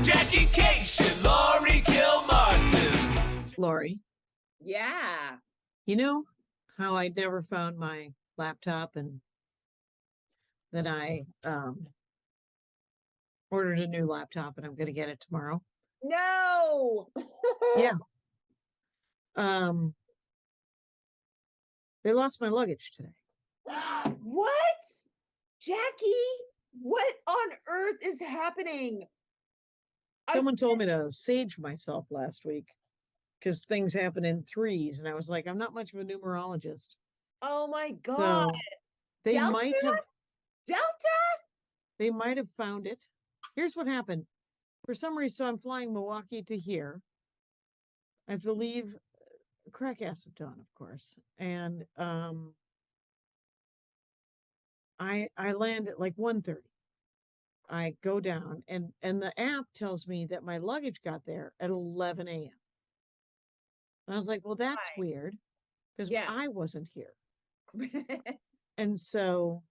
Jackie Cation, Laurie Kilmartin. Laurie, Yeah. you know how I never found my laptop and then I ordered a new laptop and I'm going to get it tomorrow. No. Yeah. They lost my luggage today. What? Jackie, what on earth is happening? Someone told me to sage myself last week because things happen in threes. And I was like, I'm not much of a numerologist. Oh my God. So they Delta? they might have found it. Here's what happened. For some reason, so I'm flying Milwaukee to here. I have to leave crack acetone, of course. And I land at like 1:30. I go down and the app tells me that my luggage got there at 11 a.m. And I was like, well, that's weird because I wasn't here. And so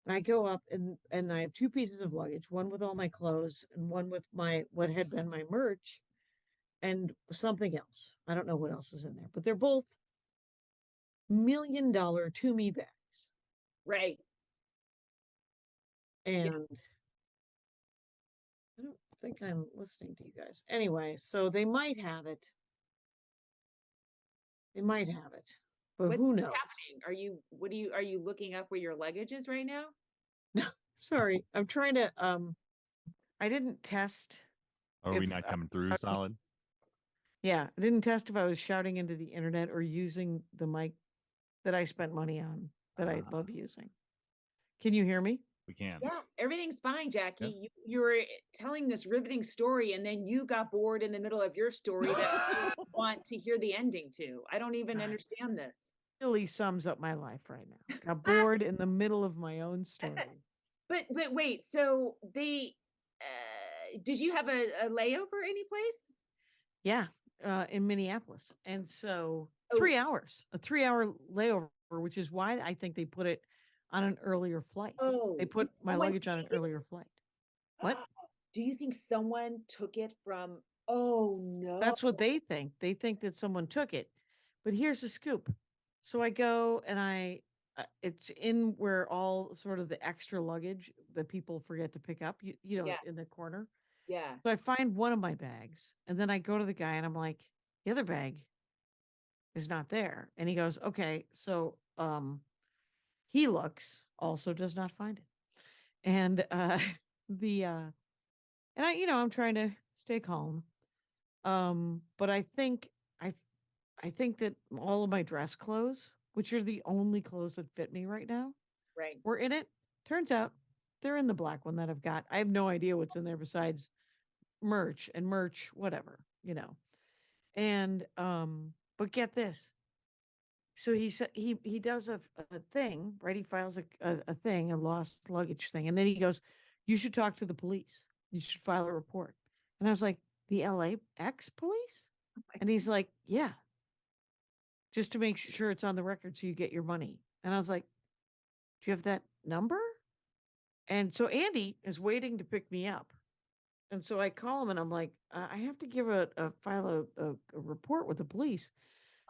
I go up and I have two pieces of luggage, one with all my clothes and one with my what had been my merch and something else. I don't know what else is in there, but they're both $1 million to me bags. Right. And I don't think I'm listening to you guys. Anyway, so they might have it. They might have it. But who knows? Happening? Are you looking up where your luggage is right now? No, sorry. I'm trying to I didn't test. Are we not coming through solid? Yeah, I didn't test if I was shouting into the internet or using the mic that I spent money on that I love using. Can you hear me? We can. Yeah, everything's fine, Jackie. You were telling this riveting story and then you got bored in the middle of your story that you want to hear the ending to. I don't even understand this. Really sums up my life right now. Got bored in the middle of my own story. But wait, so they did you have a layover anyplace? Yeah, in Minneapolis. And so 3 hours, a 3-hour layover, which is why I think they put it on an earlier flight. They put my luggage on an earlier flight. What? Do you think someone took it from? Oh no. That's what they think. They think that someone took it. But here's the scoop. So I go and it's in where all sort of the extra luggage that people forget to pick up, in the corner. Yeah. So I find one of my bags and then I go to the guy and I'm like, the other bag is not there. And he goes, okay. So, he looks, also does not find it. And, I'm trying to stay calm. But I think that all of my dress clothes, which are the only clothes that fit me right now, Right. were in it. Turns out they're in the black one that I've got. I have no idea what's in there besides merch, whatever. And, but get this. So he said he does a thing, right? He files a thing, a lost luggage thing. And then he goes, you should talk to the police. You should file a report. And I was like, the LAX police? And he's like, yeah, just to make sure it's on the record so you get your money. And I was like, do you have that number? And so Andy is waiting to pick me up. And so I call him and I'm like, I have to give file a report with the police.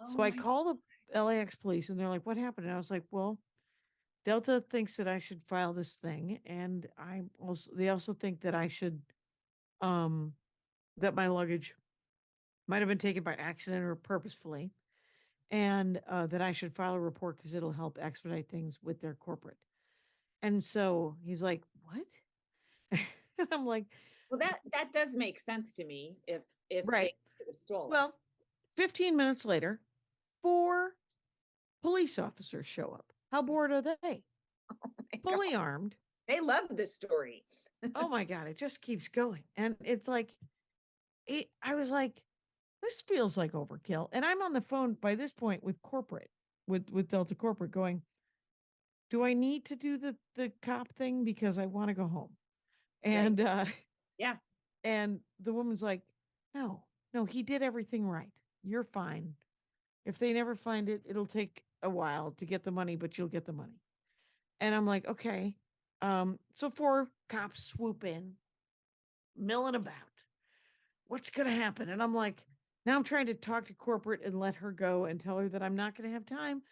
So I call the LAX police and they're like, what happened? And I was like, well, Delta thinks that I should file this thing. And they also think that I should, that my luggage might have been taken by accident or purposefully. And that I should file a report because it'll help expedite things with their corporate. And so he's like, what? And I'm like, well, that does make sense to me if right. It was stolen. Well, 15 minutes later, 4 police officers show up. How bored are they? Fully armed. They love this story. Oh my God, it just keeps going. And it's like, I was like, this feels like overkill. And I'm on the phone by this point with corporate, with Delta Corporate going, do I need to do the cop thing? Because I want to go home. And, yeah. And the woman's like, no, he did everything right. You're fine. If they never find it, it'll take a while to get the money, but you'll get the money. And I'm like, okay. So 4 cops swoop in, milling about. what's going to happen? And I'm like, now I'm trying to talk to corporate and let her go and tell her that I'm not going to have time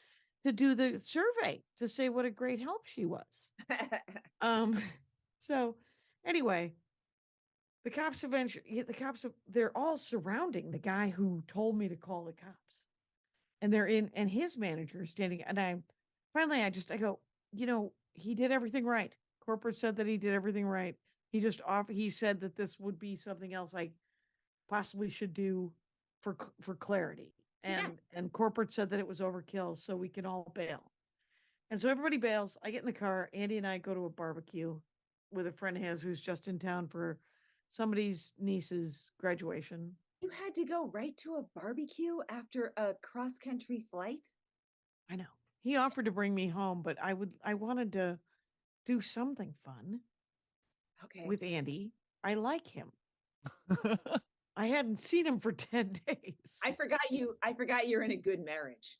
to do the survey to say what a great help she was. Um, so anyway, they're all surrounding the guy who told me to call the cops. And and his manager is standing. And I go, he did everything right. Corporate said that he did everything right. He said that this would be something else I possibly should do for clarity. And corporate said that it was overkill, so we can all bail. And so everybody bails. I get in the car. Andy and I go to a barbecue with a friend of his who's just in town for somebody's niece's graduation. You had to go right to a barbecue after a cross-country flight? I know. He offered to bring me home, but I wanted to do something fun Okay. with Andy. I like him. I hadn't seen him for 10 days. I forgot you're in a good marriage.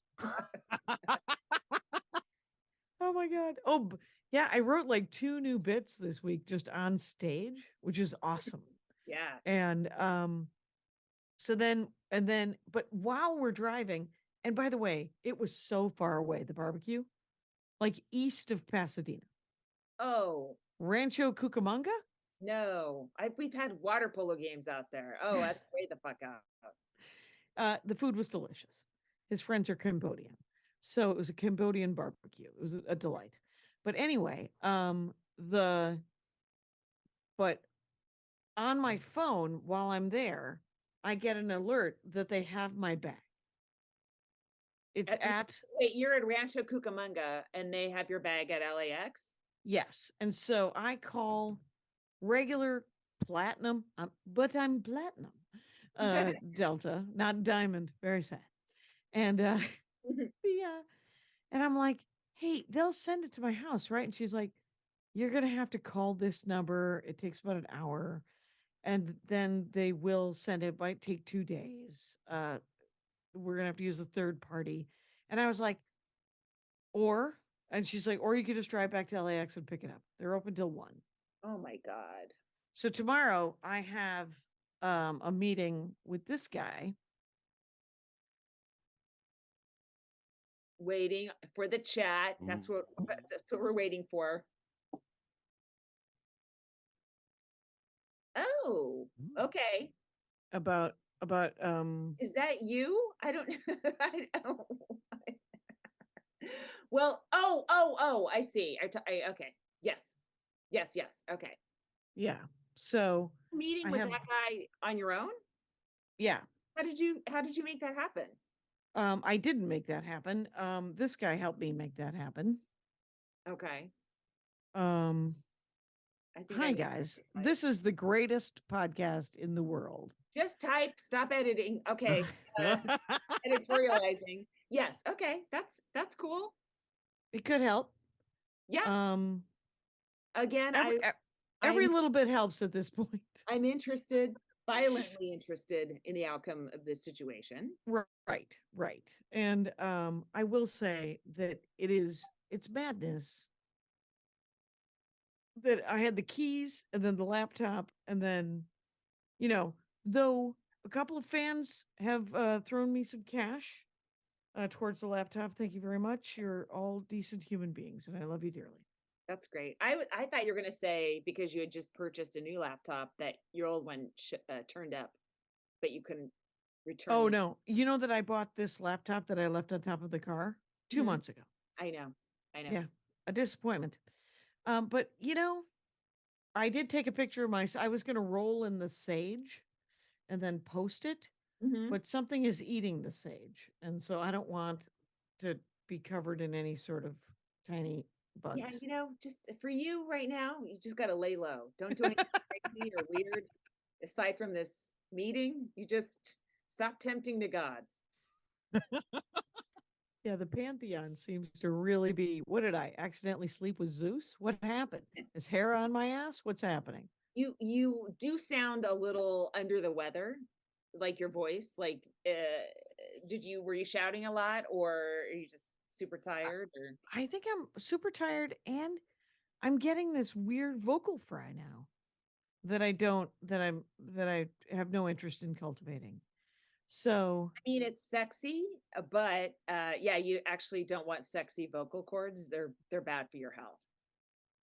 Oh my God. Oh, yeah. I wrote like 2 new bits this week just on stage, which is awesome. Yeah. And but while we're driving, and by the way, it was so far away, the barbecue, like east of Pasadena. Oh, Rancho Cucamonga? no. We've had water polo games out there. Oh, that's way the fuck out. The food was delicious. His friends are Cambodian. So it was a Cambodian barbecue. It was a delight. But anyway, but on my phone while I'm there, I get an alert that they have my bag. It's Wait, you're at Rancho Cucamonga and they have your bag at LAX? Yes. And so I call regular platinum, but I'm platinum, Delta, not diamond. Very sad. And and I'm like, hey, they'll send it to my house, right? And she's like, you're going to have to call this number. It takes about an hour. And then they will send it. It might take 2 days. We're going to have to use a third party. And I was like, and she's like, or you could just drive back to LAX and pick it up. They're open till 1. Oh my God. So tomorrow I have a meeting with this guy. Waiting for the chat. That's what we're waiting for. Oh, okay. About Is that you? I don't I don't Well, I see. Okay. Yes. Okay. yeah. So Meeting with that guy on your own? Yeah. How did you make that happen? I didn't make that happen. This guy helped me make that happen. Okay. I think hi guys. This is the greatest podcast in the world. Just type, stop editing. Okay. Editorializing. Yes. Okay. That's cool. It could help. Yeah. Again, every little bit helps at this point. I'm violently interested in the outcome of this situation. Right. And I will say that it's madness that I had the keys and then the laptop and then, though a couple of fans have thrown me some cash towards the laptop. Thank you very much. You're all decent human beings and I love you dearly. That's great. I thought you were going to say because you had just purchased a new laptop that your old one turned up, but you couldn't return. Oh, no. You know that I bought this laptop that I left on top of the car 2 months ago. I know. Yeah. A disappointment. But I did take a picture of I was going to roll in the sage and then post it, but something is eating the sage. And so I don't want to be covered in any sort of tiny bugs. Yeah, just for you right now, you just got to lay low. Don't do anything crazy or weird. Aside from this meeting, you just stop tempting the gods. Yeah, the pantheon seems to really be. What did I accidentally sleep with Zeus? What happened? Is hair on my ass? What's happening? You do sound a little under the weather, like your voice. Like, were you shouting a lot, or are you just super tired? Or I think I'm super tired, and I'm getting this weird vocal fry now that that I have no interest in cultivating. So I mean, it's sexy, but yeah, you actually don't want sexy vocal cords. They're bad for your health.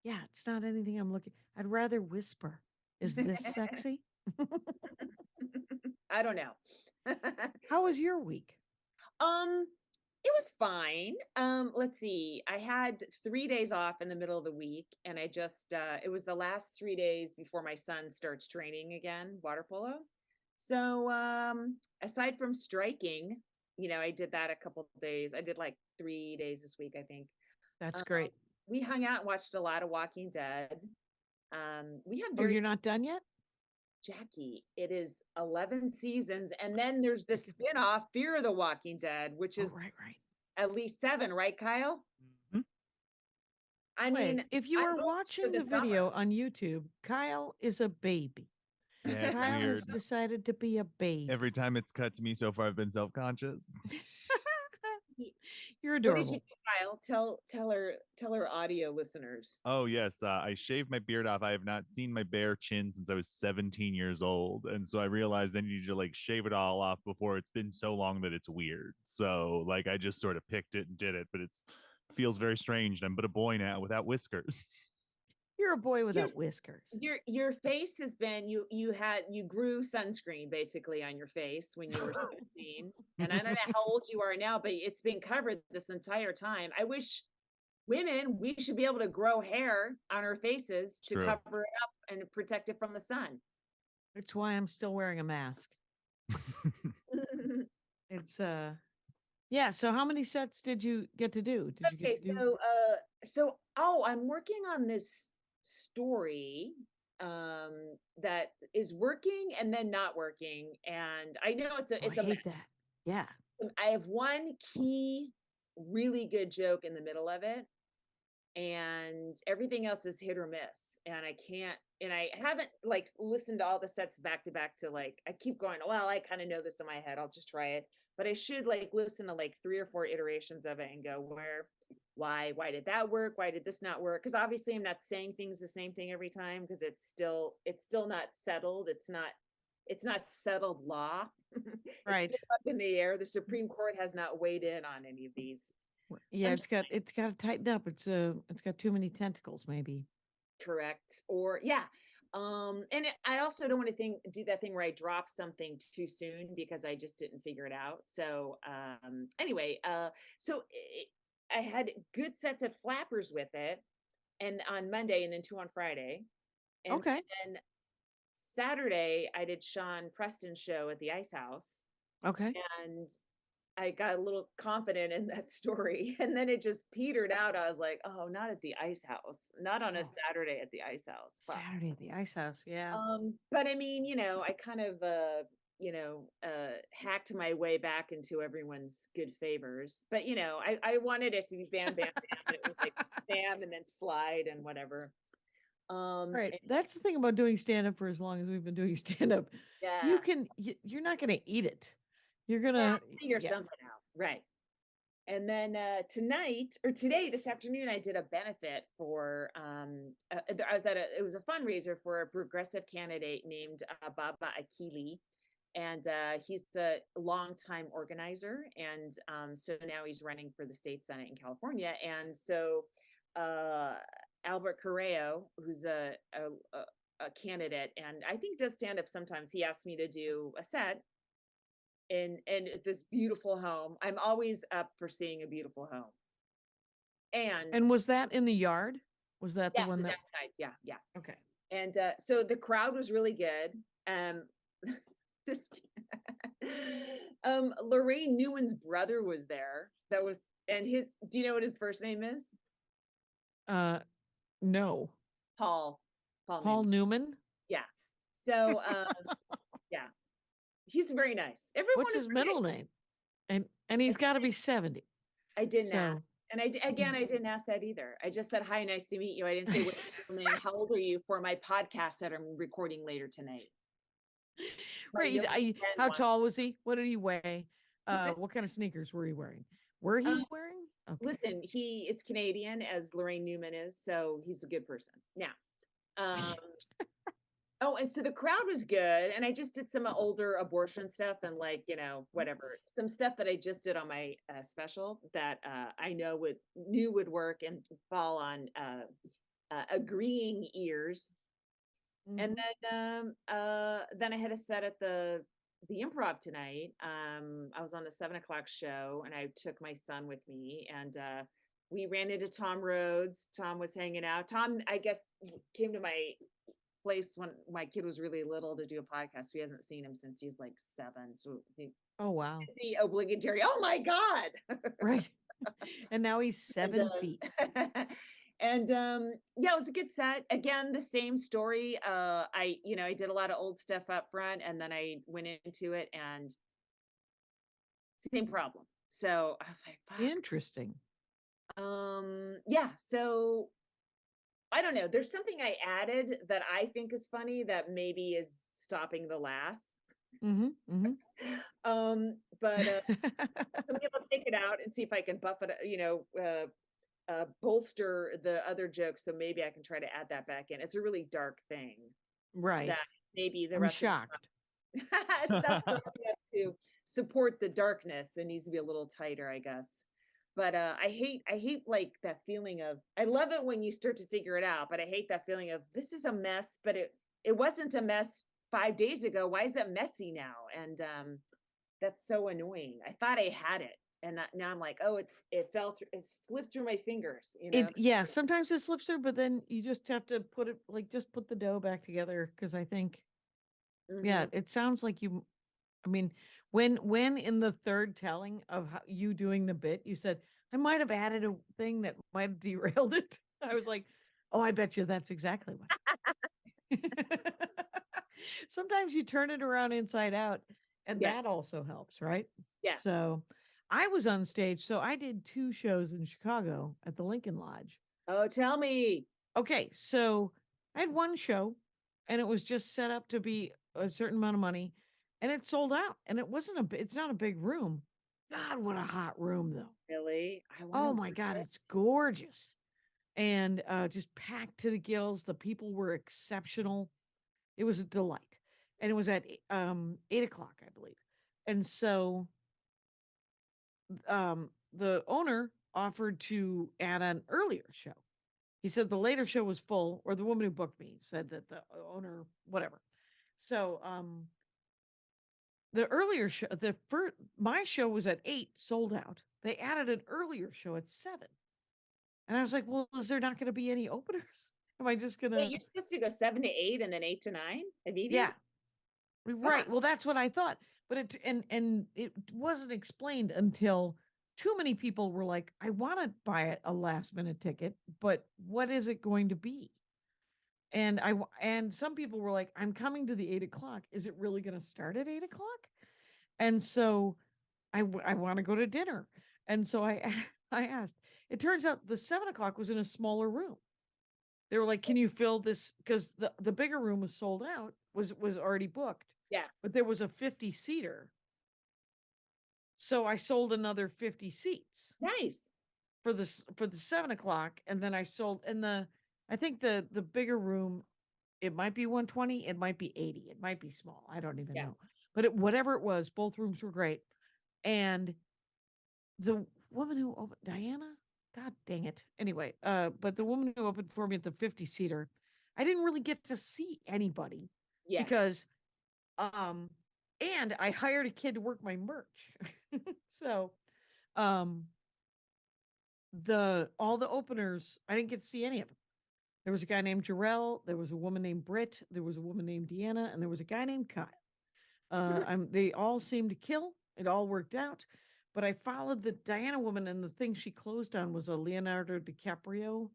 yeah, it's not anything I'm looking. I'd rather whisper. Is this sexy? I don't know. How was your week? Um, it was fine. Let's see. I had 3 days off in the middle of the week, and I just it was the last 3 days before my son starts training again, water polo. So aside from striking, I did that a couple days. I did like 3 days this week, I think. That's Um, great. we hung out and watched a lot of Walking Dead. We have Oh, very you're not done yet? Jackie, it is 11 seasons, and then there's the spin-off Fear of the Walking Dead, which Oh, is right. at least 7, right, Kyle? Mhm. I Wait, mean, if you I'm are going for watching the the summer. video on YouTube, Kyle is a baby. Yeah, it's Kyle weird. has decided to be a baby. Every time it's cut to me so far, I've been self-conscious. You're What did adorable. you do, Kyle? Tell our audio listeners. Oh yes, I shaved my beard off. I have not seen my bare chin since I was 17 years old, and so I realized I needed to like shave it all off before it's been so long that it's weird. So like I just sort of picked it and did it, but it's feels very strange. I'm but a boy now without whiskers. You're a boy without Here's- whiskers. Your face has been you grew sunscreen basically on your face when you were 17. And I don't know how old you are now, but it's been covered this entire time. I wish women, we should be able to grow hair on our faces to True. cover it up and protect it from the sun. That's why I'm still wearing a mask. It's yeah, so how many sets did you get to do? Did you Okay, get to do so I'm working on this story that is working and then not working. And I know Oh, I hate that. Yeah. I have one key really good joke in the middle of it, and everything else is hit or miss. And I haven't like listened to all the sets back to back to like, I keep going, well, I kind of know this in my head. I'll just try it. But I should like listen to like 3 or 4 iterations of it and go, why did that work? Why did this not work? Because obviously I'm not saying things the same thing every time because it's still not settled. It's not settled law. Right. It's still up in the air. The Supreme Court has not weighed in on any of these. Yeah, it's got to tighten up. It's got too many tentacles, maybe. Correct. Or yeah. I also don't want to do that thing where I drop something too soon because I just didn't figure it out. So anyway, I had good sets at Flappers with it, and on Monday, and then 2 on Friday. And Okay. then Saturday I did Sean Preston's show at the Ice House, Okay. and I got a little confident in that story, and then it just petered out. I was like, "Oh, not at the Ice House, not on a Oh. Saturday at the Ice House." Fuck. Saturday at the Ice House. Yeah. But I mean, I kind of hacked my way back into everyone's good favors. But I wanted it to be bam, bam, bam, and it was like bam, and then slide and whatever. Right. And That's the thing about doing stand up for as long as we've been doing stand up. yeah, You're not going to eat it. You're going to figure something out, right? And then this afternoon, I did a benefit for it was a fundraiser for a progressive candidate named Baba Akili, and he's a longtime organizer, and so now he's running for the state senate in California. And so Albert Carreo, who's a candidate and I think does stand up sometimes, he asked me to do a set in this beautiful home. I'm always up for seeing a beautiful home. And was that in the yard? Was that the yeah, it one was that outside. Yeah. Okay. And so the crowd was really good. This Lorraine Newman's brother was there. And do you know what his first name is? No. Paul Paul Newman? Yeah. So yeah. He's very nice. Everyone What's his is middle name? And he's got to be 70. I didn't ask. So And I didn't ask that either. I just said, hi, nice to meet you. I didn't say what's your name, how old are you for my podcast that I'm recording later tonight. right. How tall was he? What did he weigh? What kind of sneakers were he wearing? Were he wearing? Okay. Listen, he is Canadian, as Lorraine Newman is, so he's a good person. Now, Oh, and so the crowd was good, and I just did some older abortion stuff and like, whatever. Some stuff that I just did on my special that I knew would work and fall on agreeing ears. And Mhm. then I had a set at the improv tonight. I was on the 7 o'clock show and I took my son with me and we ran into Tom Rhodes. Tom was hanging out. Tom, I guess, came to my place when my kid was really little to do a podcast. He hasn't seen him since he's like 7. So Oh, wow. the obligatory, oh my God. Right. And now he's And 7 feet. and yeah, it was a good set. Again, the same story. I did a lot of old stuff up front and then I went into it and same problem. So I was like, fuck. Interesting. Yeah, so I don't know. There's something I added that I think is funny that maybe is stopping the laugh. Mm-hmm. But Mm-hmm. so maybe I'll take it out and see if I can buff it, bolster the other jokes. So maybe I can try to add that back in. It's a really dark thing Right. that maybe the I'm rest of shocked. it's not strong enough to support the darkness. It needs to be a little tighter, I guess. But I hate like that feeling of I love it when you start to figure it out, but I hate that feeling of this is a mess, but it wasn't a mess 5 days ago. Why is it messy now? And that's so annoying. I thought I had it, and now I'm like, oh, it fell through, it slipped through my fingers. Yeah, sometimes it slips through, but then you just have to put it like just put the dough back together because I think yeah, Mhm. it sounds like I mean, when in the third telling of you doing the bit, you said, I might have added a thing that might have derailed it. I was like, oh, I bet you that's exactly what. Sometimes you turn it around inside out, and Yeah, that also helps, right? yeah. So I was on stage. So I did 2 shows in Chicago at the Lincoln Lodge. Oh, tell me. Okay, so I had one show and it was just set up to be a certain amount of money and it sold out and it's not a big room. God, what a hot room though. Really? I want to Oh my watch God, it. it's gorgeous. And just packed to the gills. The people were exceptional. It was a delight. And it was at 8 o'clock, I believe. And so the owner offered to add an earlier show. He said the later show was full, or the woman who booked me said that the owner, whatever. So the earlier show, my show was at 8, sold out. They added an earlier show at 7. And I was like, well, is there not going to be any openers? Am I just Wait, gonna you're supposed to go 7 to 8 and then 8 to 9 Yeah. immediately? Right. Fuck. Well, that's what I thought. But and it wasn't explained until too many people were like, I want to buy a last minute ticket, but what is it going to be? And some people were like, I'm coming to the 8 o'clock. Is it really going to start at 8 o'clock? And so I want to go to dinner. And so I asked. It turns out the 7 o'clock was in a smaller room. They were like, "Can you fill this?" Because the bigger room was sold out, was already booked, Yeah. but there was a 50-seater. So I sold another 50 seats Nice. for the 7 o'clock, and then I sold and I think the bigger room, it might be 120, it might be 80, it might be small. I don't even Yeah. know, but whatever it was, both rooms were great, and the woman who opened Diana, God dang it. Anyway, but the woman who opened for me at the 50-seater, I didn't really get to see anybody Yeah. because um and I hired a kid to work my merch. So um the all the openers, I didn't get to see any of them. There was a guy named Jarrell, there was a woman named Britt, there was a woman named Deanna, and there was a guy named Kyle. They all seemed to kill. It all worked out. But I followed the Diana woman, and the thing she closed on was a Leonardo DiCaprio.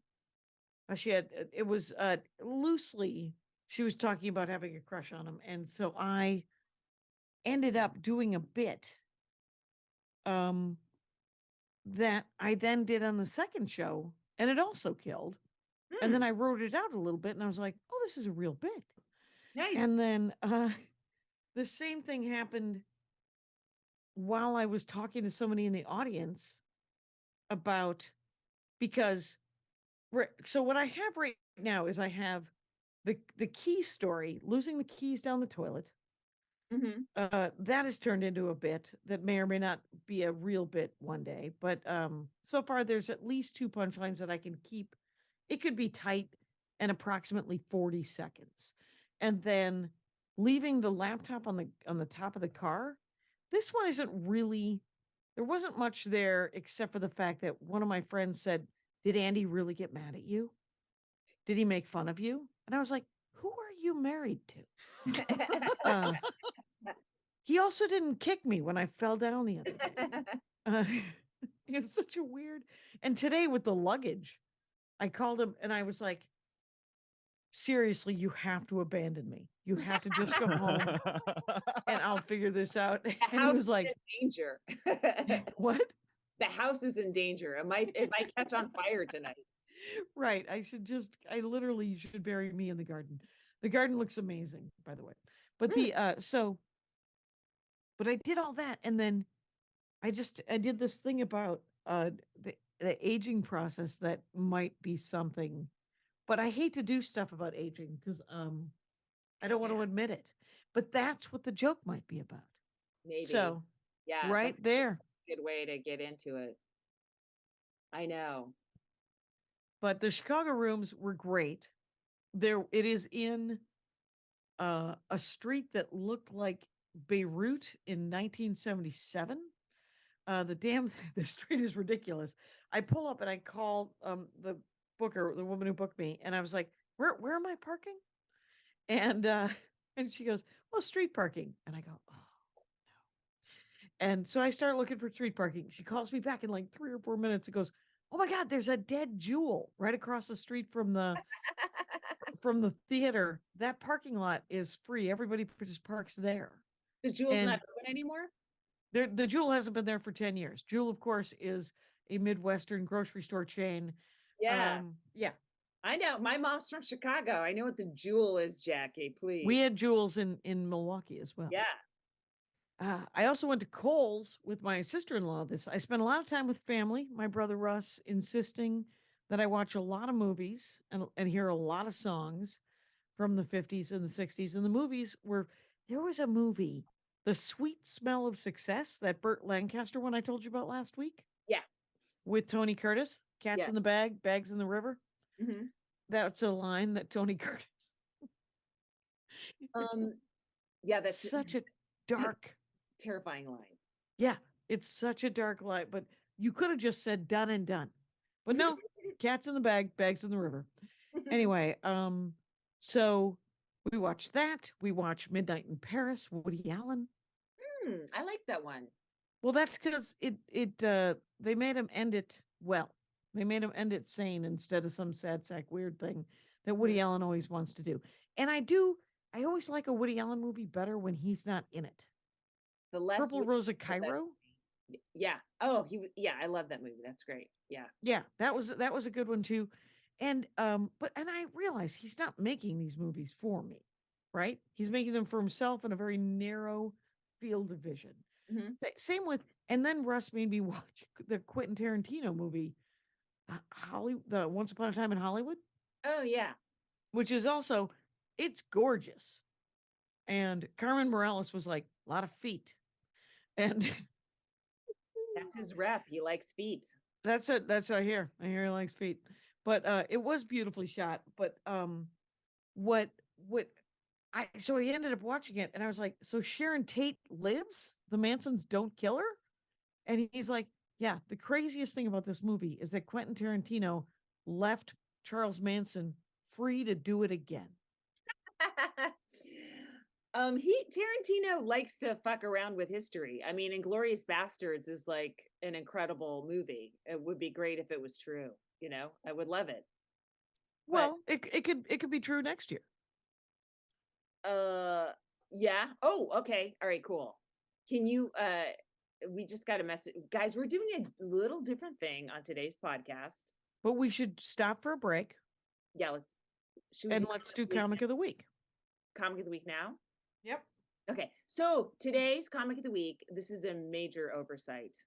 She had it was loosely. She was talking about having a crush on him, and so I ended up doing a bit um, that I then did on the second show, and it also killed. And then Hmm. I wrote it out a little bit, and I was like, "Oh, this is a real bit." Nice. And then the same thing happened while I was talking to somebody in the audience about because so what I have right now is I have the key story, losing the keys down the toilet, Mm-hmm. that has turned into a bit that may or may not be a real bit one day. But so far, there's at least 2 punchlines that I can keep. It could be tight and approximately 40 seconds, and then leaving the laptop on the top of the car. This one isn't really. There wasn't much there except for the fact that one of my friends said, "Did Andy really get mad at you? Did he make fun of you?" And I was like, "Who are you married to?" Uh, he also didn't kick me when I fell down the other day. Uh, it's such a weird. And today with the luggage, I called him and I was like, seriously, you have to abandon me. You have to just go home and I'll figure this out. The And he house was like, is in danger. what? The house is in danger. It might catch on fire tonight. Right. I literally, you should bury me in the garden. The garden looks amazing, by the way. But but I did all that. And then I did this thing about the aging process that might be something, but I hate to do stuff about aging because I don't want to Yeah, admit it. But that's what the joke might be about. maybe. So Yeah, right that's a there. good way to get into it. I know. But the Chicago rooms were great. There it is in a street that looked like Beirut in 1977. The damn the street is ridiculous. I pull up and I call the booker, the woman who booked me, and I was like, where am I parking?" And and she goes, "Well, street parking." And I go, "Oh no." And so I start looking for street parking. She calls me back in like 3 or 4 minutes and goes, "Oh my God, there's a dead Jewel right across the street from the theater. That parking lot is free. Everybody just parks there." The Jewel's And not open anymore? the Jewel hasn't been there for 10 years. Jewel, of course, is a Midwestern grocery store chain. Yeah, Yeah. I know. My mom's from Chicago. I know what the Jewel is, Jackie, We please. had Jewels in Milwaukee as well. Yeah. I also went to Kohl's with my sister-in-law. I spent a lot of time with family. My brother Russ insisting that I watch a lot of movies and hear a lot of songs from the 50s and the 60s. And the movies were there was a movie, The Sweet Smell of Success, that Burt Lancaster one I told you about last week Yeah. with Tony Curtis, Cats Yeah. in the Bag, Bags in the River. Hmm. That's a line that Tony Curtis. Um, yeah, that's Such a dark. terrifying line. Yeah, it's such a dark line, but you could have just said done and done. But no, cats in the bag, bags in the river. Anyway, so we watched that. We watched Midnight in Paris, Woody Allen. I like that one. Well, that's because they made him end it well. They made him end it sane instead of some sad sack weird thing that Woody Mhm. Allen always wants to do. And I always like a Woody Allen movie better when he's not in it. The less Purple we Rose of know that- Cairo. Yeah. Oh, yeah, I love that movie. That's great. Yeah. Yeah, that was a good one too. And I realize he's not making these movies for me, right? He's making them for himself in a very narrow field of vision. Mhm. Same with, and then Russ made me watch the Quentin Tarantino movie, the Once Upon a Time in Hollywood, Oh, yeah. which is also it's gorgeous. And Carmen Morales was like a lot of feet, and That's his rep. He likes feet. that's it. That's what I hear. I hear he likes feet, but it was beautifully shot. But what what so I ended up watching it, and I was like, so Sharon Tate lives? The Mansons don't kill her? And he's like, yeah. The craziest thing about this movie is that Quentin Tarantino left Charles Manson free to do it again. Tarantino likes to fuck around with history. I mean, Inglorious Bastards is like an incredible movie. It would be great if it was true. I would love it. But Well, it could be true next year. yeah. Oh, okay. All right, cool. Can you we just got a message. Guys, we're doing a little different thing on today's podcast. But we should stop for a break Yeah, should we and do let's do Comic of the Week comic of the week. now? Comic of the Week now? Yep. Okay. So today's Comic of the Week, this is a major oversight.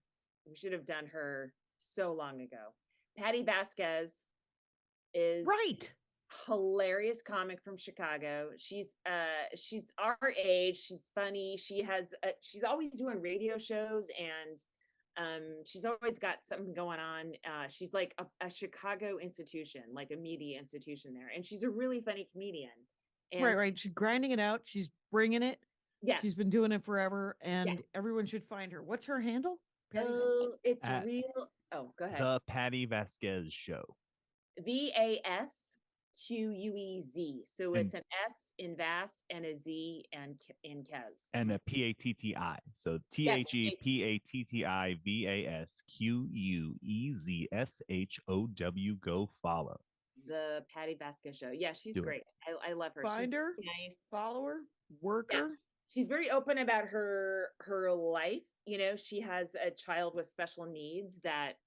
We should have done her so long ago. Patti Vasquez is Right. hilarious comic from Chicago. She's our age. She's funny. She's always doing radio shows, and she's always got something going on. She's like a Chicago institution, like a media institution there, and she's a really funny comedian. And Right. She's grinding it out. She's bringing it. yes, She's been doing it forever, and everyone should find her. What's her handle? Patty Vasquez? Oh, it's At real. Oh, go ahead. The Patti Vasquez Show. Vasquez. So And- it's an S in Vas and a Z and in Kez. And a Patti. So THEPATTIVASQUEZSHOW. Go follow. The Patti Vasquez Show. Yeah, she's Do it. great. I love her. Find She's her, nice. follow her, work her. She's very open about her life. You know, she has a child with special needs that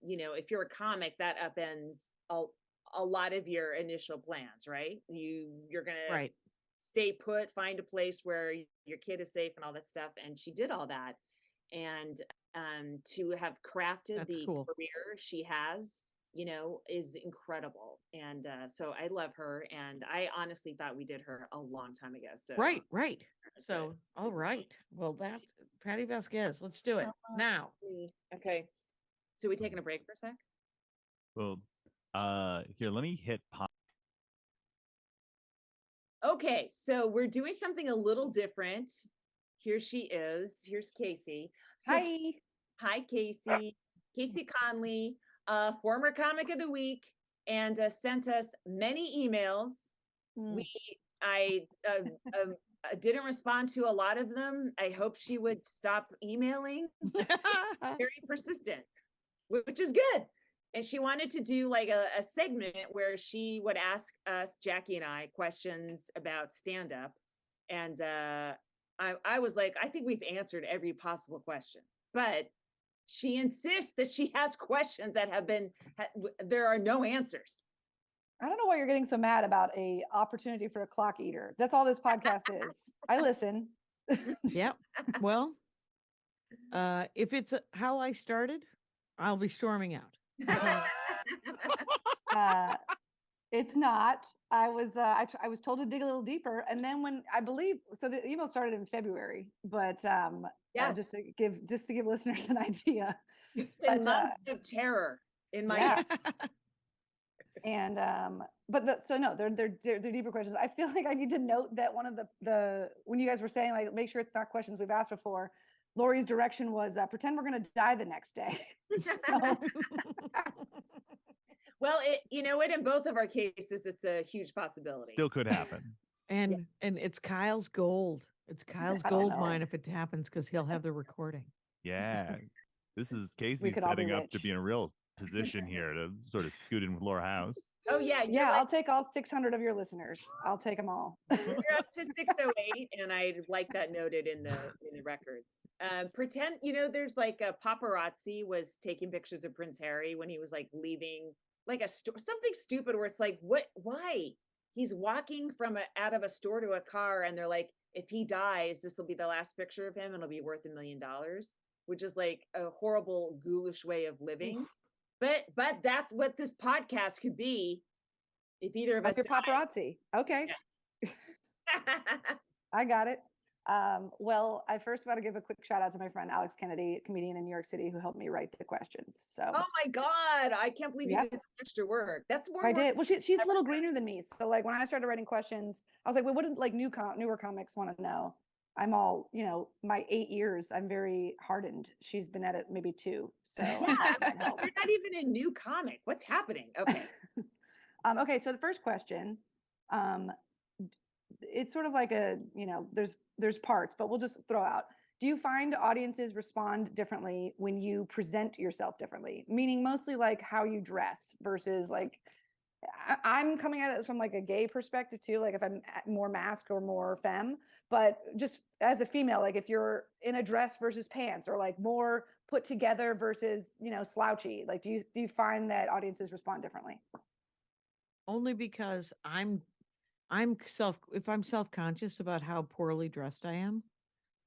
you know, if you're a comic, that upends a lot of your initial plans, right? You're gonna stay put, find a place where your kid is safe and all that stuff. And she did all that. And to have crafted That's the cool. career she has, you know, is incredible. And so I love her. And I honestly thought we did her a long time ago. So Right. good. So, all right. Well, that Patti Vasquez. Let's do it now. Okay. So we taking a break for a sec? Well, here, let me hit pause. Okay, so we're doing something a little different. Here she is. Here's Kaycee. So, hi, Kaycee. Kaycee Conley, former comic of the week, and sent us many emails. I didn't respond to a lot of them. I hope she would stop emailing. Very persistent, which is good. And she wanted to do like a segment where she would ask us, Jackie and I, questions about stand-up. And I was like, I think we've answered every possible question. But she insists that she has questions that there are no answers. I don't know why you're getting so mad about a opportunity for a clock eater. That's all this podcast is. I listen. Yep. Well, if it's how I started, I'll be storming out. It's not. I was told to dig a little deeper, and then when I believe so, the email started in February, but just to give listeners an idea, It's been months of terror in my and they're deeper questions. I feel like I need to note that one of the when you guys were saying like make sure it's not questions we've asked before, Laurie's direction was pretend we're going to die the next day. Well, you know what? In both of our cases, it's a huge possibility. Still could happen. And it's Kyle's gold. It's Kyle's gold mine if it happens because he'll have the recording. Yeah. This is We Casey could all be setting up to rich. be in a real position here to sort of scoot in with Laura House. Oh yeah, Yeah, I'll take all 600 of your listeners. I'll take them all. you're up to 608, and I like that noted in the records. Pretend, you know, there's like a paparazzi was taking pictures of Prince Harry when he was like leaving, like a store, something stupid where it's like, what? Why? He's walking from out of a store to a car, and they're like, if he dies, this will be the last picture of him, and it'll be worth $1 million, which is like a horrible, ghoulish way of living. But that's what this podcast could be if either of us Your paparazzi. Okay. Yeah. I got it. Well, I first want to give a quick shout out to my friend Alex Kennedy, comedian in New York City, who helped me write the questions. So Oh my God, I can't believe you did this extra work. That's more I work did. Well, she's a ever little done. greener than me. So like when I started writing questions, I was like, well, what did like newer comics want to know? I'm all, you know, my 8 years, I'm very hardened. She's been at it maybe 2. So Yeah, you're not even a new comic. What's happening? Okay. Okay, so the first question, it's sort of like a, you know, there's parts, but we'll just throw out. Do you find audiences respond differently when you present yourself differently? Meaning mostly like how you dress versus like, I'm coming at it from like a gay perspective too, like if I'm more mask or more femme, but just as a female, like if you're in a dress versus pants or like more put together versus, you know, slouchy, like do you find that audiences respond differently? Only because if I'm self-conscious about how poorly dressed I am,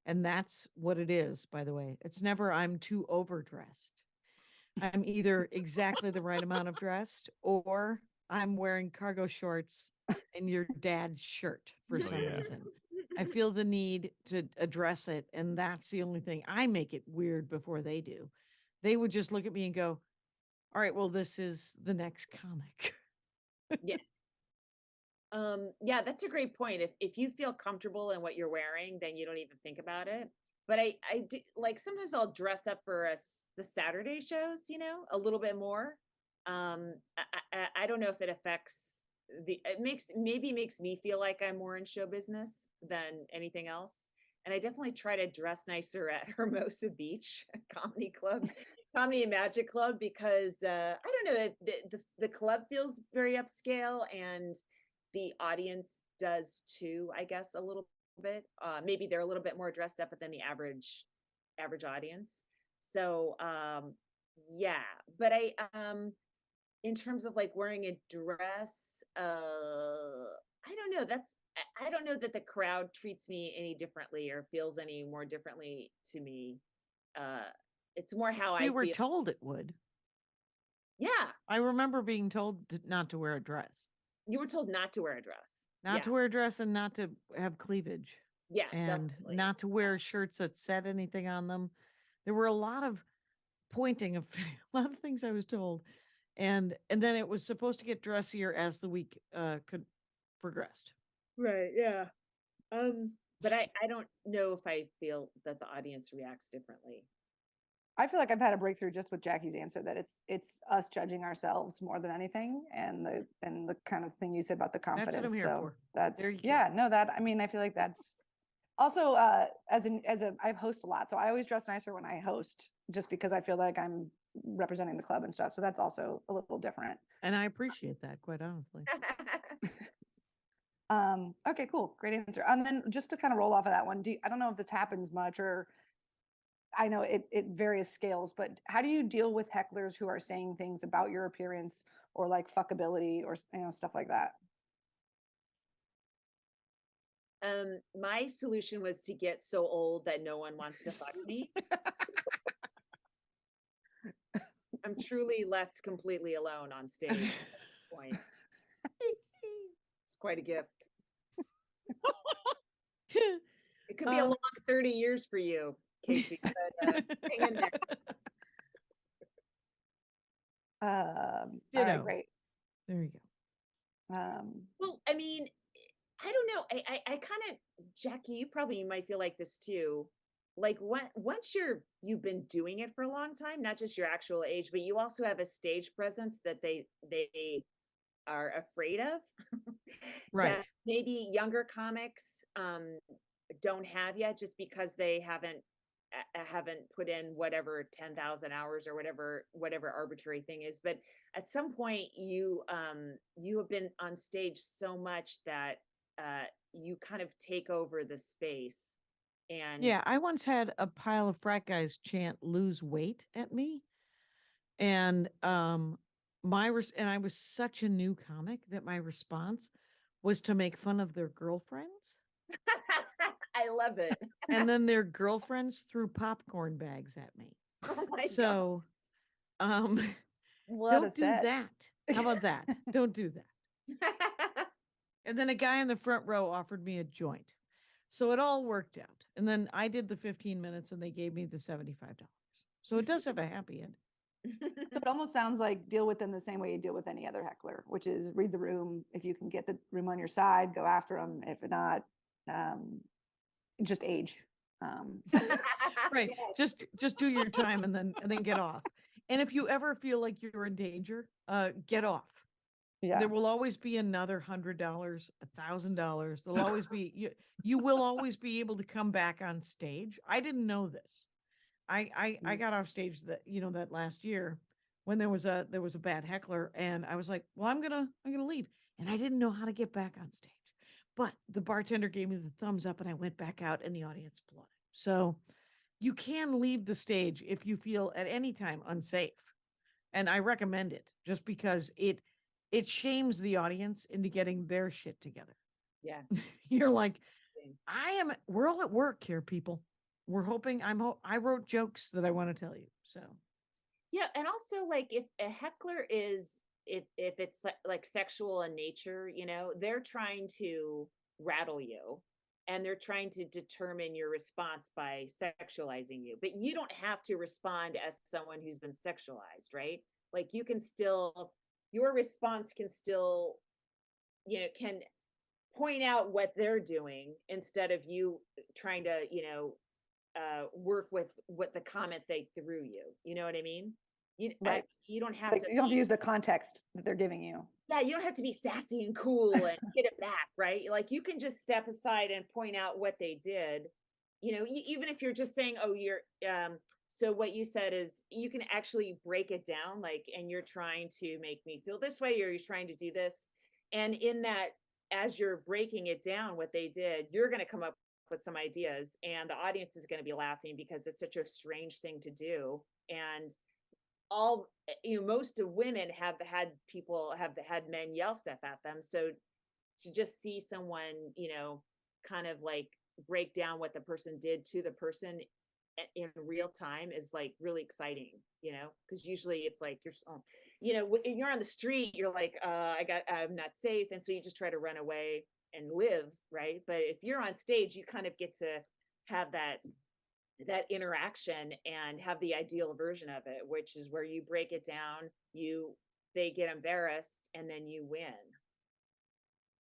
and that's what it is, by the way. It's never I'm too overdressed. I'm either exactly the right amount of dressed or I'm wearing cargo shorts and your dad's shirt for Oh, some yeah. reason. I feel the need to address it, and that's the only thing. I make it weird before they do. They would just look at me and go, "All right, well, this is the next comic." Yeah. Yeah, that's a great point. If you feel comfortable in what you're wearing, then you don't even think about it. But I do, like, sometimes I'll dress up for the Saturday shows, a little bit more. I don't know if it affects it makes me feel like I'm more in show business than anything else. And I definitely try to dress nicer at Hermosa Beach Comedy Club, Comedy and Magic Club, because I don't know, the club feels very upscale, and the audience does too, I guess, a little bit. Maybe they're a little bit more dressed up than the average audience. So yeah, but in terms of like wearing a dress, I don't know. I don't know that the crowd treats me any differently or feels any more differently to me. Uh it's more how We I were feel. told it would. Yeah, I remember being told not to wear a dress, you were told not to wear a dress. not Yeah, to wear a dress, and not to have cleavage, yeah, and definitely. not to wear shirts that said anything on them. There were a lot of pointing of a lot of things I was told, and then it was supposed to get dressier as the week could progressed. Right, yeah. But I don't know if I feel that the audience reacts differently. I feel like I've had a breakthrough just with Jackie's answer that it's us judging ourselves more than anything, and the kind of thing you said about the confidence. That's what I'm here so for. That's There you go. yeah, no, that I mean, I feel like that's also I host a lot, so I always dress nicer when I host, just because I feel like I'm representing the club and stuff. So that's also a little different. And I appreciate that, quite honestly. Okay, cool, great answer. And then just to kind of roll off of that one, I don't know if this happens much, or I know it various scales, but how do you deal with hecklers who are saying things about your appearance, or like fuckability, or stuff like that? My solution was to get so old that no one wants to fuck me. I'm truly left completely alone on stage at this point. It's quite a gift. It could be a Um, long 30 years for you, Kaycee, but hang in there. All Ditto. right, great. There you go. Well, I mean, I don't know. I kind of, Jackie, you probably might feel like this too. Like, once you've been doing it for a long time, not just your actual age, but you also have a stage presence that they are afraid of. Right. That maybe younger comics don't have yet, just because they haven't put in whatever 10,000 hours or whatever arbitrary thing is. But at some point, you have been on stage so much that you kind of take over the space. And Yeah, I once had a pile of frat guys chant "lose weight" at me, and and I was such a new comic that my response was to make fun of their girlfriends, I love it. and then their girlfriends threw popcorn bags at me. Oh my So, um, What a don't do set. that. How about that? Don't do that. God. And then a guy in the front row offered me a joint. So it all worked out. And then I did the 15 minutes and they gave me the $75. So it does have a happy end. So it almost sounds like deal with them the same way you deal with any other heckler, which is read the room. If you can get the room on your side, go after them. If not, just age. Right. Just do your time and then get off. And if you ever feel like you're in danger, get off. Yeah. There will always be another $100, $1,000. There'll always be you will always be able to come back on stage. I didn't know this. I got off stage that last year when there was a bad heckler, and I was like, well, I'm gonna leave. And I didn't know how to get back on stage. But the bartender gave me the thumbs up and I went back out and the audience applauded. So you can leave the stage if you feel at any time unsafe. And I recommend it just because it shames the audience into getting their shit together. Yeah. You're like, we're all at work here, people. We're hoping I wrote jokes that I want to tell you. So Yeah, and also, like, if a heckler is if it's like sexual in nature, you know, they're trying to rattle you and they're trying to determine your response by sexualizing you. But you don't have to respond as someone who's been sexualized, right? Like you can still, your response can still, you know, can point out what they're doing instead of you trying to, you know, work with what the comment they threw you. You know what I mean? Right. You don't have Like to you don't have to be, use the context that they're giving you. yeah, you don't have to be sassy and cool and hit it back, right? Like you can just step aside and point out what they did. You know, even if you're just saying, "Oh, you're," so what you said is you can actually break it down, like, and you're trying to make me feel this way, or you're trying to do this, and in that, as you're breaking it down, what they did, you're going to come up with some ideas, and the audience is going to be laughing because it's such a strange thing to do, and you know, most of women have had men yell stuff at them, so to just see someone, you know, kind of like break down what the person did to the person in real time is like really exciting, you know, because usually it's like you know, when you're on the street, you're like, I'm not safe, and so you just try to run away and live, right? But if you're on stage, you kind of get to have that interaction and have the ideal version of it, which is where you break it down, they get embarrassed, and then you win.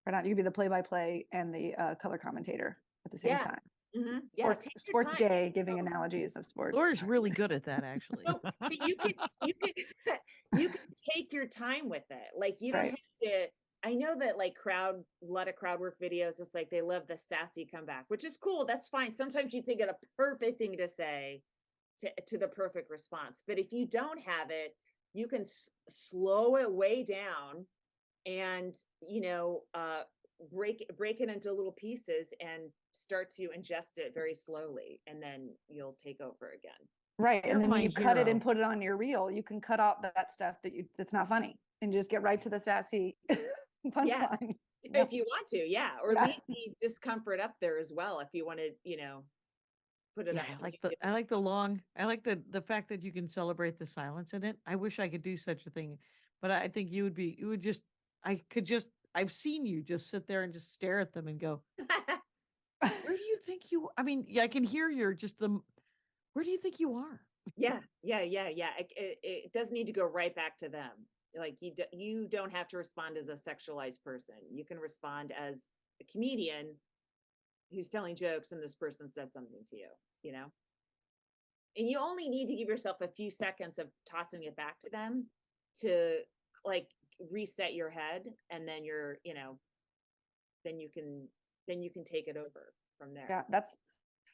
Right on. You could be the play-by-play and the color commentator at the same Yeah. time. Yeah, Sports, take your sports time. gay, giving analogies of sports. Laura's really good at that, actually. No, but you can you can take your time with it. Like you don't Right. have to. I know that like a lot of crowd work videos, it's like they love the sassy comeback, which is cool. That's fine. Sometimes you think of the perfect thing to say to the perfect response. But if you don't have it, you can slow it way down and, you know, break it into little pieces and start to ingest it very slowly, and then you'll take over again. Right. You're And then when my you cut it and hero. put it on your reel, you can cut out that stuff that's not funny and just get right to the sassy punchline. Yep. If you want to, yeah, or Yeah. leave the discomfort up there as well if you want to, you know, put it Yeah, up. I like the fact that you can celebrate the silence in it. I wish I could do such a thing, but I think you would just, I've seen you just sit there and just stare at them and go, where do you think I mean, yeah, I can hear where do you think you are? Yeah. It does need to go right back to them. Like you don't have to respond as a sexualized person. You can respond as a comedian who's telling jokes and this person said something to you, you know? And you only need to give yourself a few seconds of tossing it back to them to like reset your head, and then you know, then you can take it over from there. Yeah.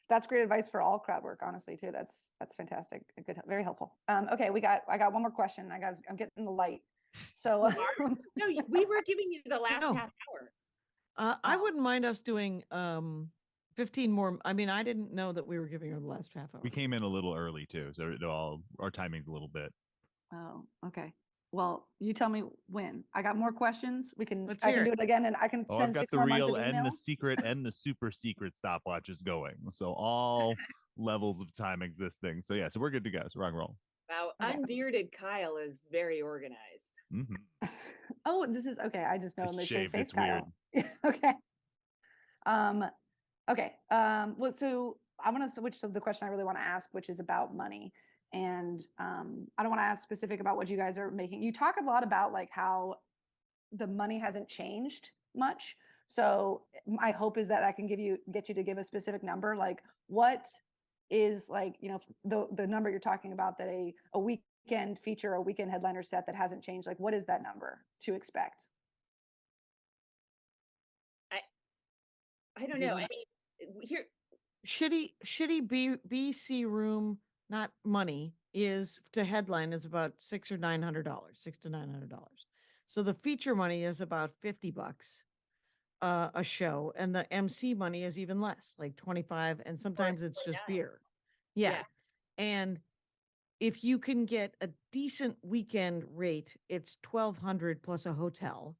That's great advice for all crowd work, honestly, too. That's fantastic. Good, very helpful. Okay, I got one more question. I'm getting the light. So No, we were giving you the last No. half hour. I wouldn't mind us doing 15 more. I mean, I didn't know that we were giving her the last half hour. We came in a little early too, so our timing's a little bit. Oh, okay. Well, you tell me when. I got more questions. I can hear do it. it again, and I can Oh, send I've got 6 the more months real of and the emails. secret and the super secret stopwatches going. So all levels of time existing. So yeah, so we're good to go. So rock and roll. Wow, Okay. unbearded Kyle is very organized. Mm-hmm. Oh, this is okay. I just know him as Shave Shaved, Face it's weird. Kyle. Okay. Okay. Well, so I want to switch to the question I really want to ask, which is about money. And I don't want to ask specific about what you guys are making. You talk a lot about like how the money hasn't changed much. So my hope is that I can get you to give a specific number. Like what is like, you know, the number you're talking about that a weekend feature, a weekend headliner set that hasn't changed. Like what is that number to expect? I don't Do you know. I wanna- mean, here, shitty BC room, not money, is to headline is about $600 or $900, $600 to $900. So the feature money is about $50 a show, and the MC money is even less, like 25, and sometimes it's just now. beer. Yeah. Yeah. And if you can get a decent weekend rate, it's 1,200 plus a hotel.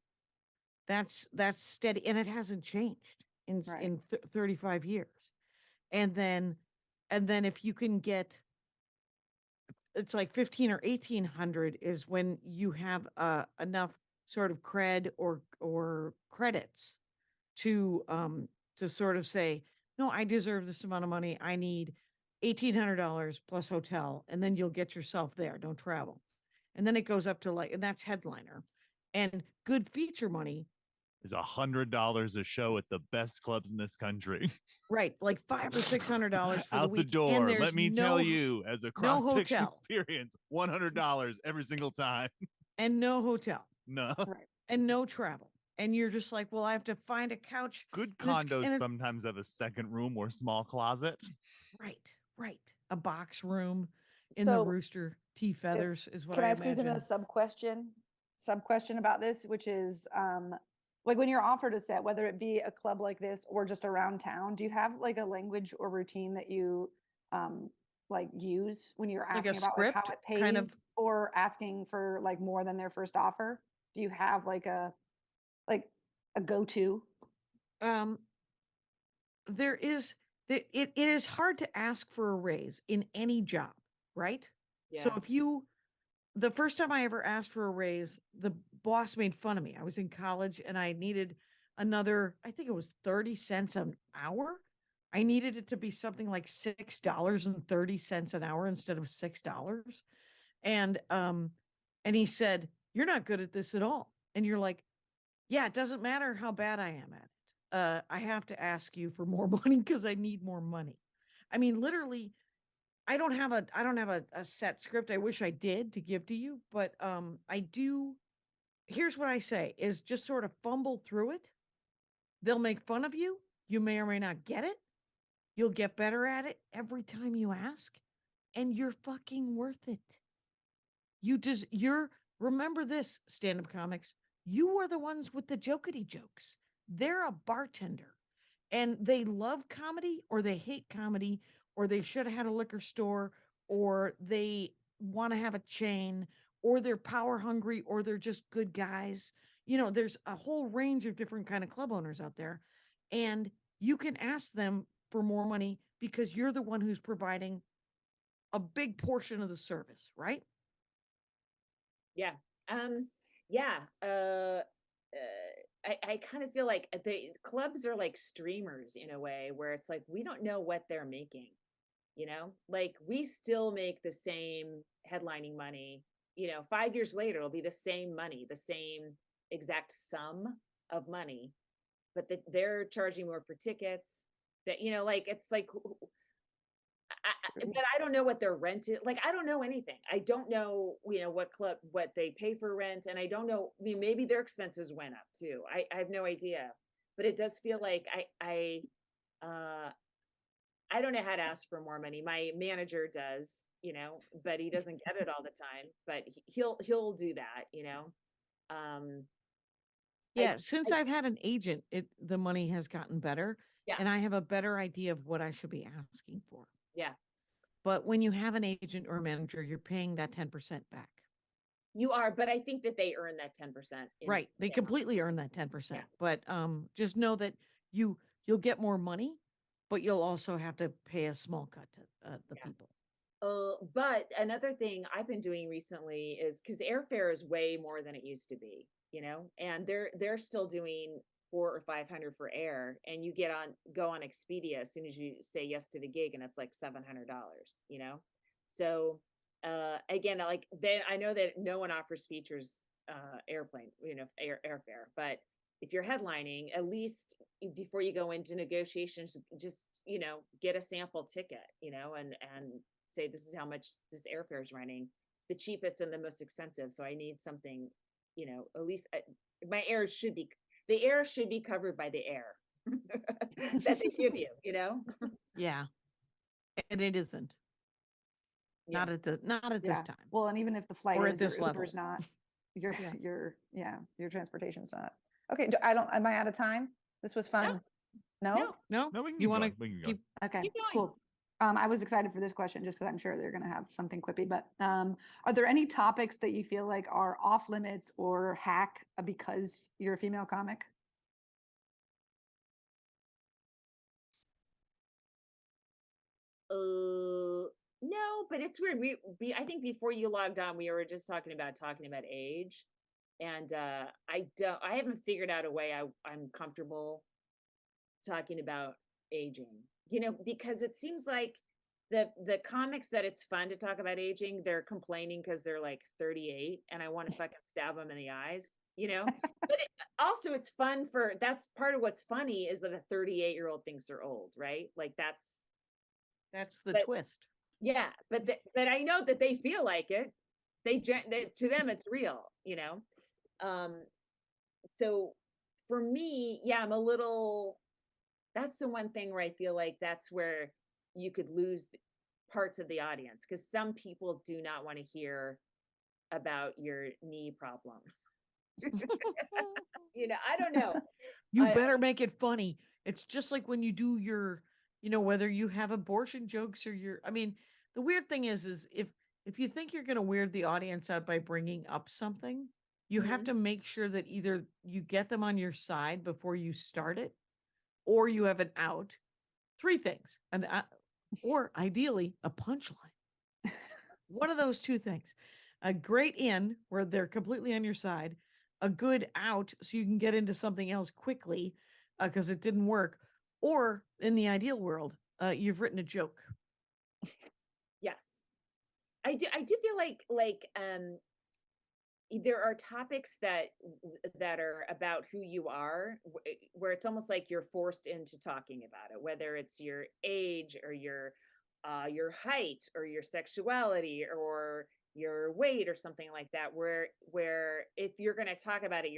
That's steady, and it hasn't changed in Right. 35 years. And then if you can get it's like 15 or 1800 is when you have enough sort of cred or credits to sort of say, no, I deserve this amount of money. I need $1,800 plus hotel, and then you'll get yourself there. Don't travel. And then it goes up to like, and that's headliner. And good feature money, Is $100 a show at the best clubs in this country. right? Like $500 or $600 for the Out the week. door. And there's Let me tell you, as a no cross section hotel. experience, $100 every single time. And no hotel No. Right. and no travel. And you're just like, well, I have to find a couch. Good And it's- condos and it- sometimes have a second room or small closet. Right. A box room in the So Rooster T feathers is what can I I squeeze in imagine. a sub question about this, which is like when you're offered a set, whether it be a club like this or just around town, do you have like a language or routine that you like use when you're Like a asking about like how script, it pays kind of. or asking for like more than their first offer? Do you have like a go-to? Um, there is it is hard to ask for a raise in any job, right? So Yeah. if you the first time I ever asked for a raise, the boss made fun of me. I was in college and I needed another, I think it was 30 cents an hour. I needed it to be something like $6.30 an hour instead of $6. And he said, "You're not good at this at all." And you're like, "Yeah, it doesn't matter how bad I am at it. I have to ask you for more money because I need more money." I mean, literally, I don't have a set script. I wish I did to give to you, but I do. Here's what I say is just sort of fumble through it. They'll make fun of you. You may or may not get it. You'll get better at it every time you ask, and you're fucking worth it. You're remember this, stand-up comics. You are the ones with the jokety jokes. They're a bartender. And they love comedy or they hate comedy or they should have had a liquor store or they want to have a chain or they're power hungry or they're just good guys. There's a whole range of different kind of club owners out there. And you can ask them for more money because you're the one who's providing a big portion of the service, right? Yeah. Yeah. I kind of feel like the clubs are like streamers in a way where it's like we don't know what they're making, like we still make the same headlining money, 5 years later it'll be the same money, the same exact sum of money, but they're charging more for tickets that, like it's like but I don't know what their rent is. Like, I don't know anything. I don't know, what they pay for rent. And I don't know, I mean, maybe their expenses went up too. I have no idea, but it does feel like I don't know how to ask for more money. My manager does, but he doesn't get it all the time, but he'll do that. Um, Yeah, since I've had an agent, the money has gotten better Yeah. and I have a better idea of what I should be asking for. yeah, But when you have an agent or a manager, you're paying that 10% back. you are, but I think that they earn that 10%. Right. They completely earn that 10%. But just know that you'll get more money, but you'll also have to pay a small cut to the people. But another thing I've been doing recently is because airfare is way more than it used to be, and they're still doing 400 or 500 for air, and you go on Expedia as soon as you say yes to the gig, and it's like $700. So again, like then I know that no one offers features airplane, airfare, but if you're headlining, at least before you go into negotiations, just get a sample ticket, and say this is how much this airfare is running, the cheapest and the most expensive. So I need something, at least my the air should be covered by the air that they give you, Yeah. And it isn't. Yeah. Not at this time. Well, and even if the flight Or is, at this your level. Uber's not, your Yeah. your transportation's not. Okay, am I out of time? This was fun. No? No? No, we can You keep want to going. We can go. keep Okay, Keep going. cool. I was excited for this question just because I'm sure they're going to have something quippy, but are there any topics that you feel like are off limits or hack because you're a female comic? No, but it's weird. I think before you logged on, we were just talking about age. And I haven't figured out a way I'm comfortable talking about aging, because it seems like the comics that it's fun to talk about aging, they're complaining because they're like 38 and I want to fucking stab them in the eyes, but also it's fun that's part of what's funny is that a 38-year-old thinks they're old, right? Like That's the but twist. yeah, but I know that they feel like it. To them it's real, um so for me, yeah, that's the one thing where I feel like that's where you could lose parts of the audience, because some people do not want to hear about your knee problem. I don't know. You I- better make it funny. It's just like when you do your, whether you have abortion jokes or the weird thing is if you think you're going to weird the audience out by bringing up something, you have Mhm. to make sure that either you get them on your side before you start it, or you have an out. Three things, or ideally a punchline. One of those two things: a great in where they're completely on your side, a good out so you can get into something else quickly because it didn't work, or in the ideal world, you've written a joke. Yes. I do feel like there are topics that are about who you are, where it's almost like you're forced into talking about it, whether it's your age or your height or your sexuality or your weight or something like that, where if you're going to talk about it,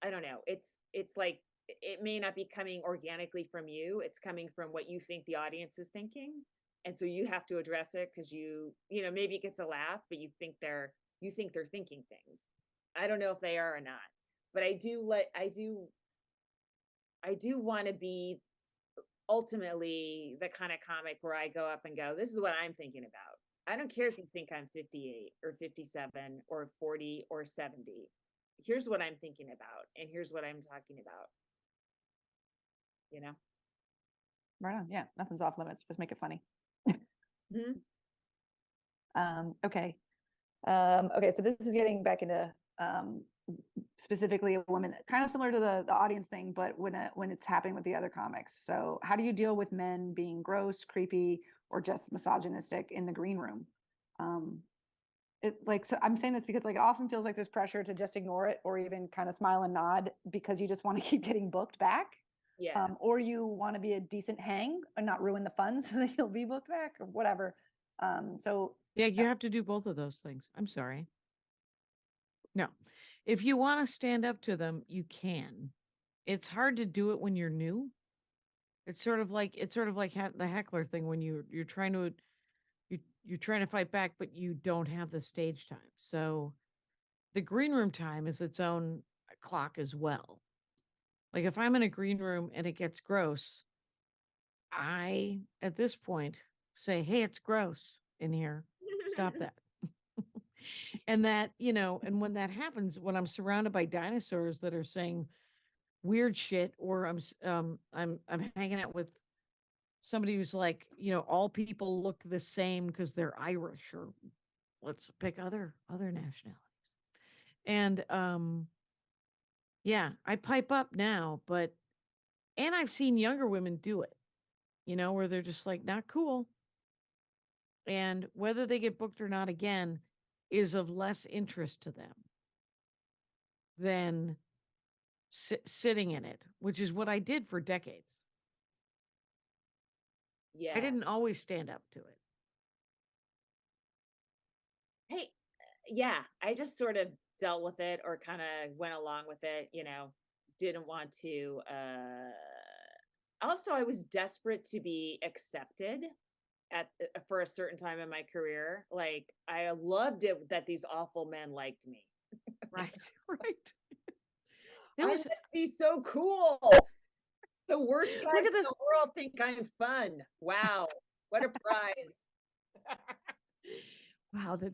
I don't know, it's like it may not be coming organically from you, it's coming from what you think the audience is thinking, and so you have to address it because maybe it gets a laugh, but you think they're thinking things. I don't know if they are or not, but I do want to be ultimately the kind of comic where I go up and go, this is what I'm thinking about. I don't care if you think I'm 58 or 57 or 40 or 70. Here's what I'm thinking about, and here's what I'm talking about. Right on. Yeah, nothing's off limits. Just make it funny. Mhm. Okay. Okay, so this is getting back into specifically a woman, kind of similar to the audience thing, but when it's happening with the other comics. So how do you deal with men being gross, creepy, or just misogynistic in the green room? So I'm saying this because like it often feels like there's pressure to just ignore it or even kind of smile and nod because you just want to keep getting booked back. Yeah. Or you want to be a decent hang and not ruin the fun so that you'll be booked back or whatever. So Yeah, you have to do both of those things. I'm sorry. No, if you want to stand up to them, you can. It's hard to do it when you're new. It's sort of like the heckler thing when you're trying to you're trying to fight back, but you don't have the stage time. So the green room time is its own clock as well. Like if I'm in a green room and it gets gross, I at this point say, "Hey, it's gross in here. Stop that." And and when that happens, when I'm surrounded by dinosaurs that are saying weird shit, or I'm hanging out with somebody who's like, all people look the same because they're Irish, or let's pick other nationalities. And yeah, I pipe up now, and I've seen younger women do it, where they're just like not cool. And whether they get booked or not again is of less interest to them than sitting in it, which is what I did for decades. Yeah. I didn't always stand up to it. Hey, yeah, I just sort of dealt with it or kind of went along with it, didn't want to also I was desperate to be accepted for a certain time in my career. Like I loved it that these awful men liked me. Right. Right. I There was must be so cool. The worst guys look in at this. the world think I'm fun. Wow. What a prize. Wow, that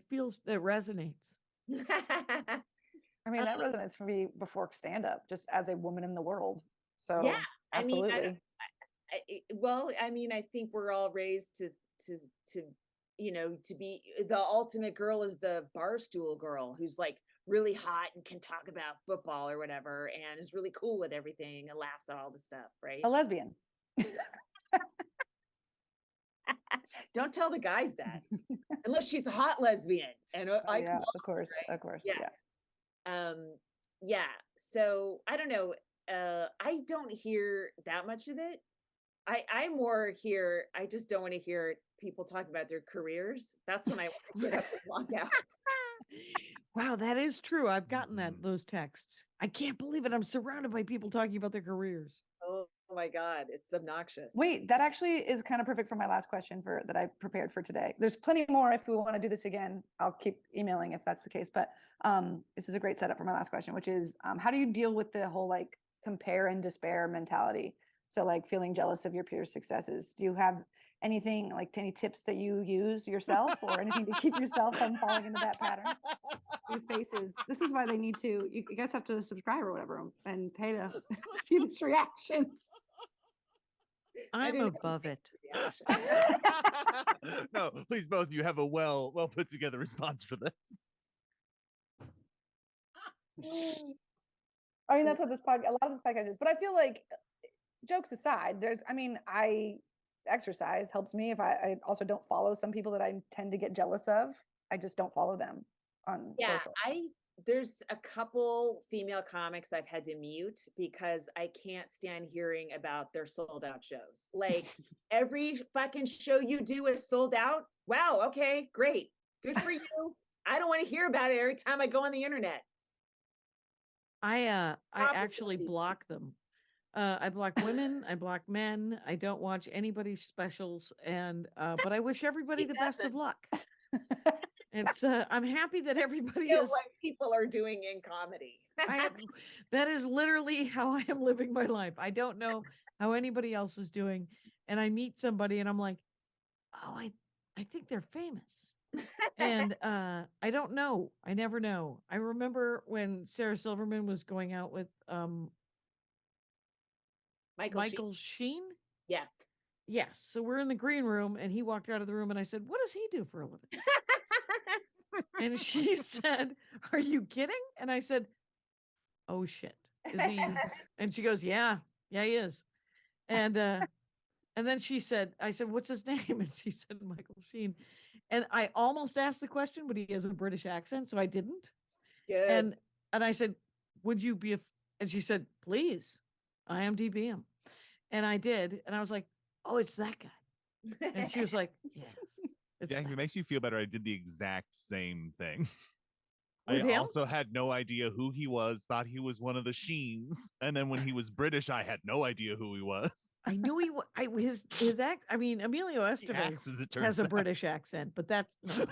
resonates. I mean, that resonates for me before stand up, just as a woman in the world. Yeah, So I mean, absolutely. well, I mean, I think we're all raised to to be the ultimate girl is the barstool girl who's like really hot and can talk about football or whatever and is really cool with everything and laughs at all the stuff, right? A lesbian. Don't tell the guys that unless she's a hot lesbian and Oh, I yeah, can of course, right? of course. Yeah. Yeah. Yeah, so I don't know, I don't hear that much of it. I more hear, I just don't want to hear people talk about their careers. That's when I want to get up and walk out. Wow, that is true. I've gotten Mhm. those texts. I can't believe it. I'm surrounded by people talking about their careers. Oh my God, it's obnoxious. Wait, that actually is kind of perfect for my last question that I prepared for today. There's plenty more if we want to do this again. I'll keep emailing if that's the case. But this is a great setup for my last question, which is how do you deal with the whole like compare and despair mentality? So like feeling jealous of your peers' successes. Do you have anything like any tips that you use yourself or anything to keep yourself from falling into that pattern? These faces. This is why they need to. You guys have to subscribe or whatever and pay to see these reactions. I I'm didn't above it. understand the reaction. No, please, both of you have a well put together response for this. I mean, that's what a lot of this podcast is. But I feel like, jokes aside, I exercise helps me. If I also don't follow some people that I tend to get jealous of, I just don't follow them on Yeah, social. there's a couple female comics I've had to mute because I can't stand hearing about their sold out shows. Like every fucking show you do is sold out. Wow, okay, great. Good for you. I don't want to hear about it every time I go on the internet. I actually Opportunity. block them. I block women, I block men. I don't watch anybody's specials and but I wish everybody She the best of doesn't. luck. It's I'm happy that everybody Feel is what people are doing in comedy. that is literally how I am living my life. I don't know how anybody else is doing. And I meet somebody and I'm like, oh, I think they're famous. And I don't know. I never know. I remember when Sarah Silverman was going out with Michael Sheen. Yeah. Yes. So we're in the green room and he walked out of the room and I said, what does he do for a living? And she said, are you kidding? And I said, oh shit. Is he? And she goes, yeah, he is. And then she said, I said, what's his name? And she said, Michael Sheen. And I almost asked the question, but he has a British accent, so I didn't. Good. And I said, would you be and she said, please, IMDb him. And I did. And I was like, oh, it's that guy. And she was like, yes. Yeah, if it makes you feel better, I did the exact same thing. With I him? also had no idea who he was, thought he was one of the Sheens. And then when he was British, I had no idea who he was. I knew he was his act. I mean, Emilio He acts, Estevez as it turns has a out. British accent, but that's no.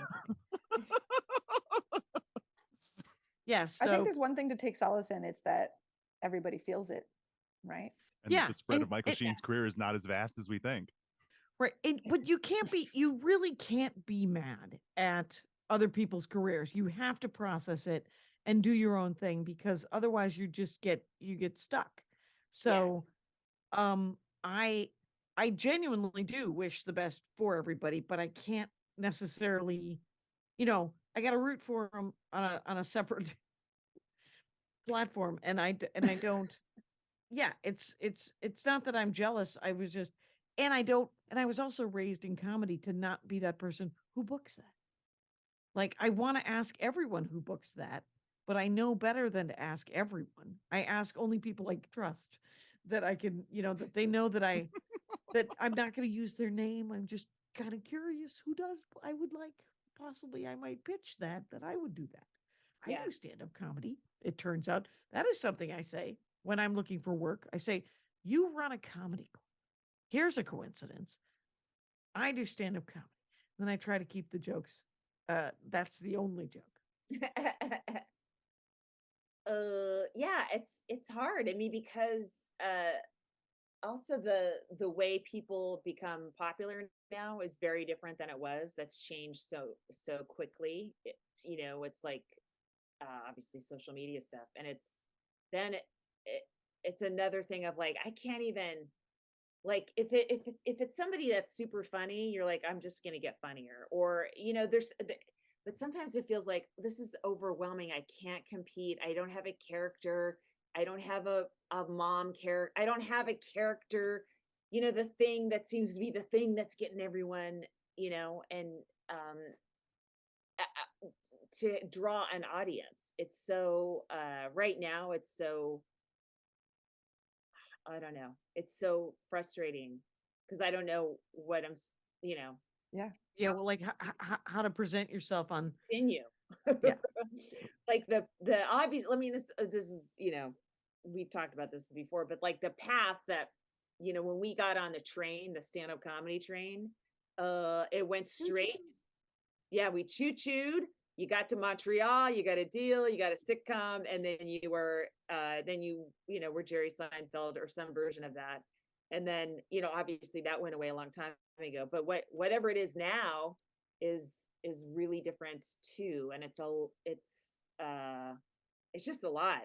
Yes. I think So there's one thing to take solace in. It's that everybody feels it, right? And Yeah, the spread and of Michael Sheen's career is not as vast as we think. right. But you really can't be mad at other people's careers. You have to process it and do your own thing because otherwise you get stuck. So I genuinely do wish the best for everybody, but I can't necessarily, I got to root for them on a separate platform, and I don't. Yeah, it's not that I'm jealous. I was just, and I was also raised in comedy to not be that person who books that. Like I want to ask everyone who books that, but I know better than to ask everyone. I ask only people I trust that I can, that they know that that I'm not going to use their name. I'm just kind of curious who does. I would like possibly I might pitch that I would do that. I Yeah. do stand up comedy. It turns out that is something I say when I'm looking for work. I say, you run a comedy club. Here's a coincidence. I do stand up comedy. Then I try to keep the jokes. That's the only joke. Yeah, it's hard. I mean, because also the way people become popular now is very different than it was. That's changed so quickly. It's like obviously social media stuff, and it's then it's another thing of like I can't even like if it's somebody that's super funny, you're like, I'm just gonna get funnier. Or, but sometimes it feels like this is overwhelming. I can't compete. I don't have a character. I don't have a mom character. I don't have a character, the thing that seems to be the thing that's getting everyone, and um to draw an audience. It's so right now it's so, I don't know. It's so frustrating because I don't know what Yeah. Yeah, well, like how to present yourself on. continue. Yeah. Like the obvious, I mean, this is, we've talked about this before, but like the path that, when we got on the train, the stand-up comedy train, it went straight. Yeah, we choo-chooed. You got to Montreal, you got a deal, you got a sitcom, and then you were were Jerry Seinfeld or some version of that. And then, obviously that went away a long time ago. But whatever it is now is really different too. And it's just a lot,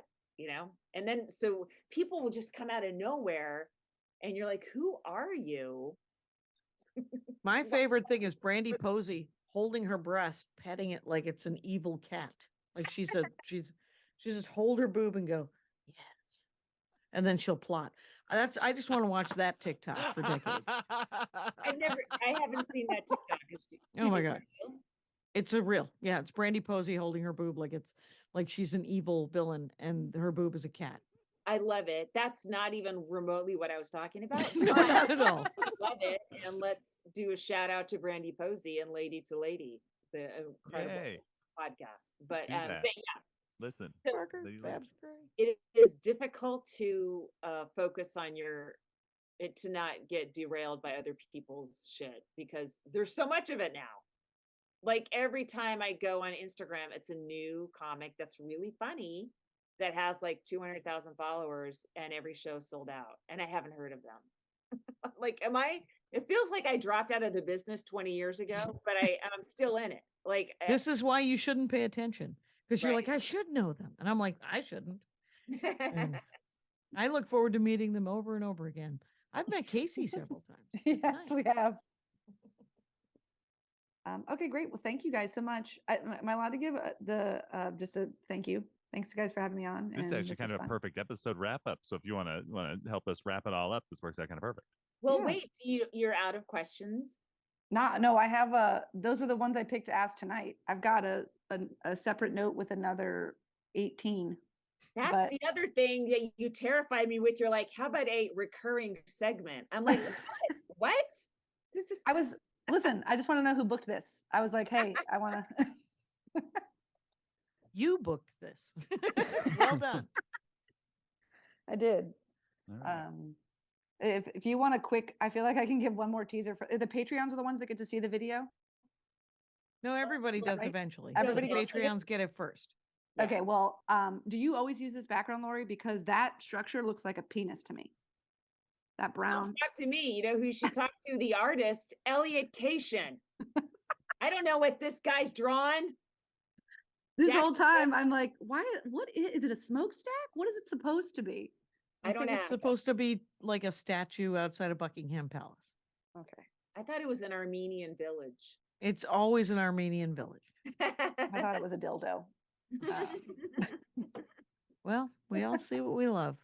And then so people will just come out of nowhere and you're like, who are you? My favorite thing is Brandy Posey holding her breast, petting it like it's an evil cat. Like she just hold her boob and go, yes. And then she'll plot. I just want to watch that TikTok for decades. I haven't seen that TikTok. Oh my God. It's a real, yeah, it's Brandy Posey holding her boob like it's like she's an evil villain and her boob is a cat. I love it. That's not even remotely what I was talking about. No, but not at all. I love it. And let's do a shout out to Brandy Posey and Lady to Lady, the incredible Yay. podcast. But Do but that. yeah, Listen. Parker, Lady Babs Lady. Gray. it is difficult to focus on to not get derailed by other people's shit because there's so much of it now. Like every time I go on Instagram, it's a new comic that's really funny that has like 200,000 followers and every show sold out and I haven't heard of them. Like, it feels like I dropped out of the business 20 years ago, but I'm still in it. Like, This is why you shouldn't pay attention because you're Right. like, I should know them. And I'm like, I shouldn't. And I look forward to meeting them over and over again. I've met Kaycee several times. It's Yes, nice. we have. Okay, great. Well, thank you guys so much. Am I allowed to give just a thank you? Thanks to guys for having me on. This is and actually kind was of a fun. perfect episode wrap up. So if you want to help us wrap it all up, this works out kind of perfect. Well, Yeah. wait, you're out of questions. No, I have those were the ones I picked to ask tonight. I've got a separate note with another 18. That's But- the other thing that you terrified me with. You're like, how about a recurring segment? I'm like, what? This is Listen, I just want to know who booked this. I was like, hey, I want to. You booked this. Well done. I did. All right. If you want a quick, I feel like I can give one more teaser for the Patreons are the ones that get to see the video. No, everybody does right. eventually. Everybody The gets- Patreons get it first. Yeah. Okay, well, do you always use this background, Laurie? Because that structure looks like a penis to me. That Don't brown. talk to me. You know who you should talk to? The artist, Kaycee. I don't know what this guy's drawn. This Jack- whole time, I'm like, why? What is it? A smokestack? What is it supposed to be? I don't think ask. it's supposed to be like a statue outside of Buckingham Palace. Okay, I thought it was an Armenian village. It's always an Armenian village. I thought it was a dildo. Well, we all see what we love.